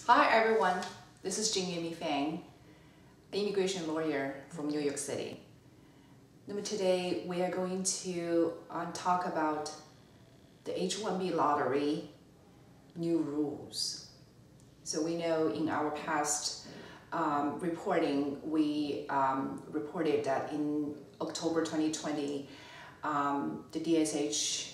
Hi everyone, this is Attorney Feng, an immigration lawyer from New York City. Today we are going to talk about the H-1B lottery new rules. So we know in our past reporting, we reported that in October 2020, the DSH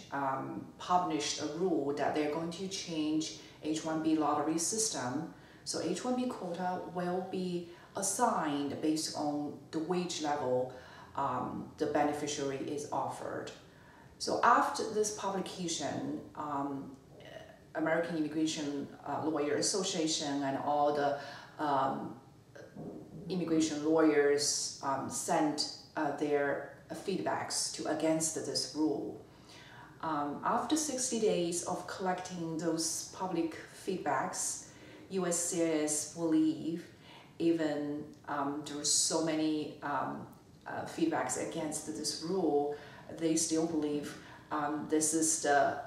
published a rule that they're going to change H-1B lottery system. So H-1B quota will be assigned based on the wage level the beneficiary is offered. So after this publication, American Immigration Lawyer Association and all the immigration lawyers sent their feedbacks against this rule. After 60 days of collecting those public feedbacks, USCIS believe even there were so many feedbacks against this rule, they still believe this is the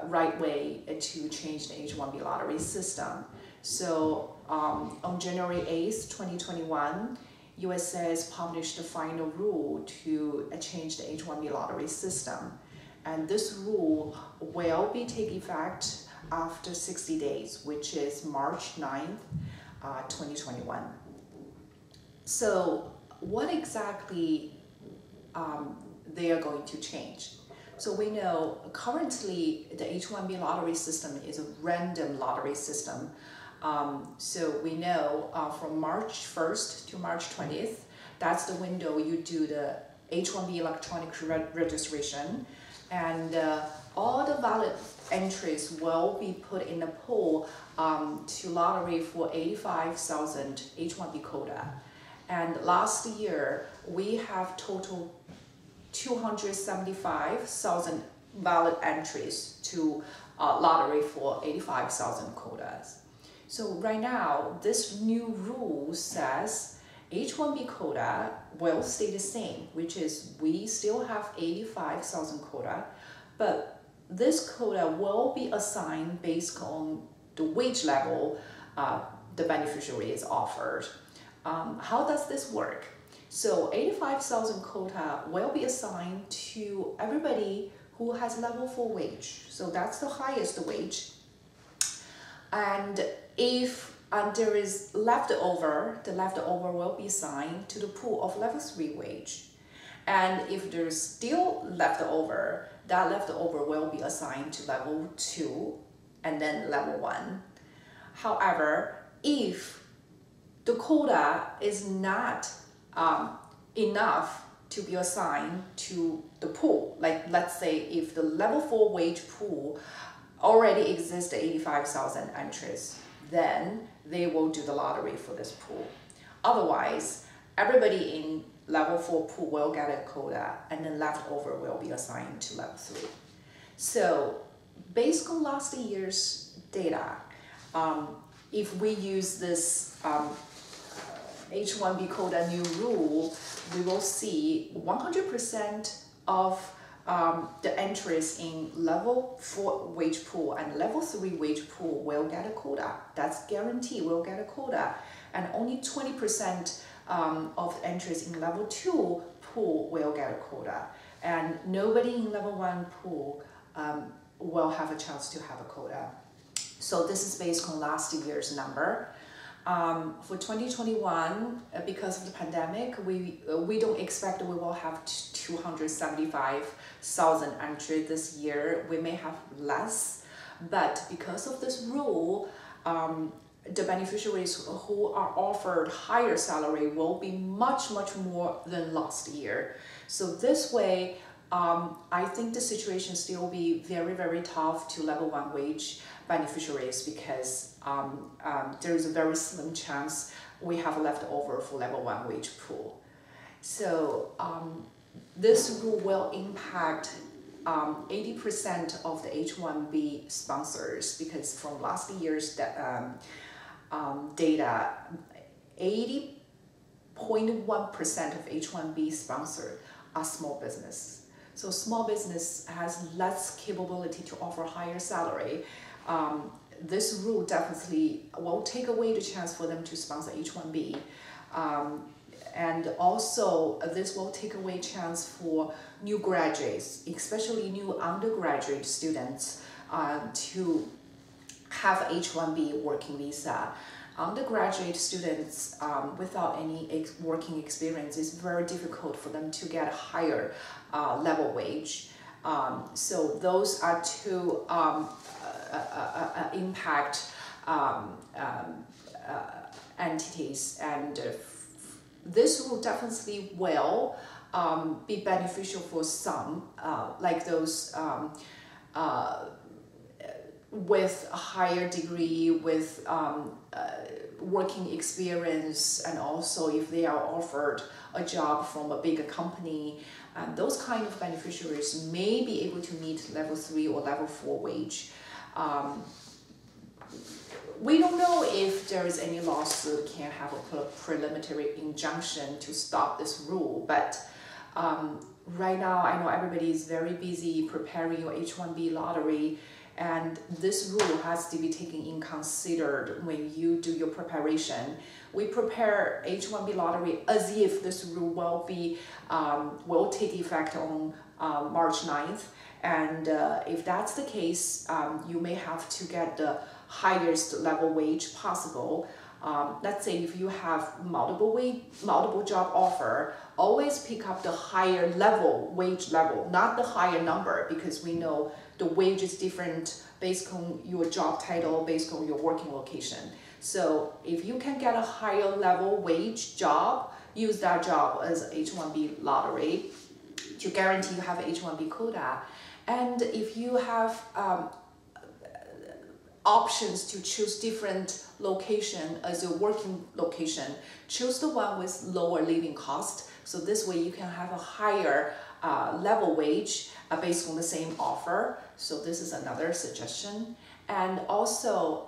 right way to change the H-1B lottery system. So on January 8th, 2021, USCIS published the final rule to change the H-1B lottery system. And this rule will be take effect after 60 days, which is March 9th, 2021. So what exactly they are going to change? So we know currently the H-1B lottery system is a random lottery system. So we know from March 1st to March 20th, that's the window you do the H-1B electronic registration, and all the valid entries will be put in a pool to lottery for 85,000 H-1B quota. And last year, we have total 275,000 valid entries to lottery for 85,000 quotas. So right now, this new rule says H-1B quota will stay the same, which is we still have 85,000 quota, but this quota will be assigned based on the wage level the beneficiary is offered. How does this work? So 85,000 quota will be assigned to everybody who has level 4 wage. So that's the highest wage. And if there is leftover, the leftover will be assigned to the pool of level 3 wage. And if there's still leftover, that leftover will be assigned to level 2 and then level 1. However, if the quota is not enough to be assigned to the pool, like let's say if the level 4 wage pool already exists 85,000 entries, then they will do the lottery for this pool. Otherwise, everybody in level 4 pool will get a quota, and then leftover will be assigned to level 3. So based on last year's data, if we use this H-1B quota new rule, we will see 100% of the entries in level 4 wage pool and level 3 wage pool will get a quota. That's guaranteed will get a quota. And only 20% of the entries in level 2 pool will get a quota. And nobody in level 1 pool will have a chance to have a quota. So this is based on last year's number. For 2021, because of the pandemic, we don't expect we will have 275,000 entries this year. We may have less, but because of this rule, the beneficiaries who are offered higher salary will be much more than last year. So this way, I think the situation still be very tough to level 1 wage beneficiaries because there is a very slim chance we have leftover for level 1 wage pool. So this rule will impact 80% of the H-1B sponsors, because from last year's data, 80.1% of H-1B sponsored are small business. So small business has less capability to offer higher salary. this rule definitely will take away the chance for them to sponsor H-1B. And also, this will take away chance for new graduates, especially new undergraduate students, to have H-1B working visa. Undergraduate students without any working experience, is very difficult for them to get a higher level wage. So those are two impact entities, and this will definitely be beneficial for some, like those with a higher degree, with working experience, and also if they are offered a job from a bigger company, and those kind of beneficiaries may be able to meet level 3 or level 4 wage. We don't know if there is any lawsuit can have a preliminary injunction to stop this rule, but right now I know everybody is very busy preparing your H-1B lottery, and this rule has to be taken in considered when you do your preparation. We prepare H-1B lottery as if this rule will take effect on March 9th, and if that's the case, you may have to get the highest level wage possible. Let's say if you have multiple job offer, always pick up the higher wage level, not the higher number, because we know the wage is different based on your job title, based on your working location. So if you can get a higher level wage job, use that job as H-1B lottery to guarantee you have H-1B quota. And if you have options to choose different location as your working location, choose the one with lower living cost. So this way you can have a higher level wage based on the same offer. So this is another suggestion. And also,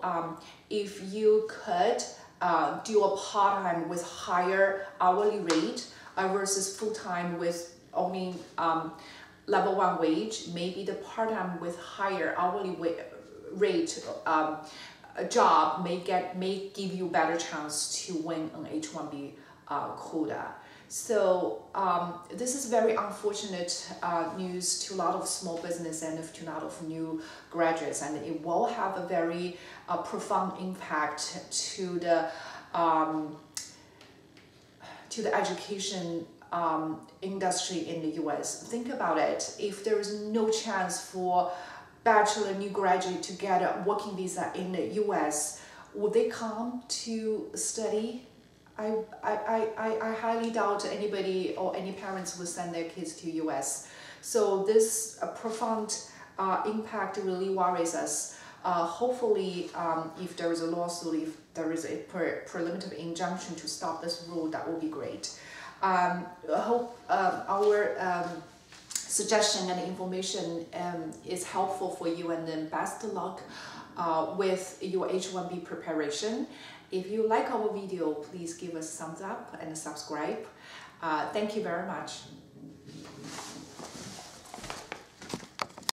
if you could do a part-time with higher hourly rate versus full-time with only level 1 wage, maybe the part-time with higher hourly rate job may give you better chance to win an H-1B quota. So this is very unfortunate news to a lot of small business and to a lot of new graduates, and it will have a very profound impact to the education industry in the US. Think about it. If there is no chance for bachelor new graduate to get a working visa in the US, would they come to study? I highly doubt anybody or any parents would send their kids to US. So this profound impact really worries us. Hopefully, if there is a lawsuit, if there is a preliminary injunction to stop this rule, that will be great. I hope our suggestion and information is helpful for you, and then best of luck with your H-1B preparation. If you like our video, please give us a thumbs up and subscribe. Thank you very much.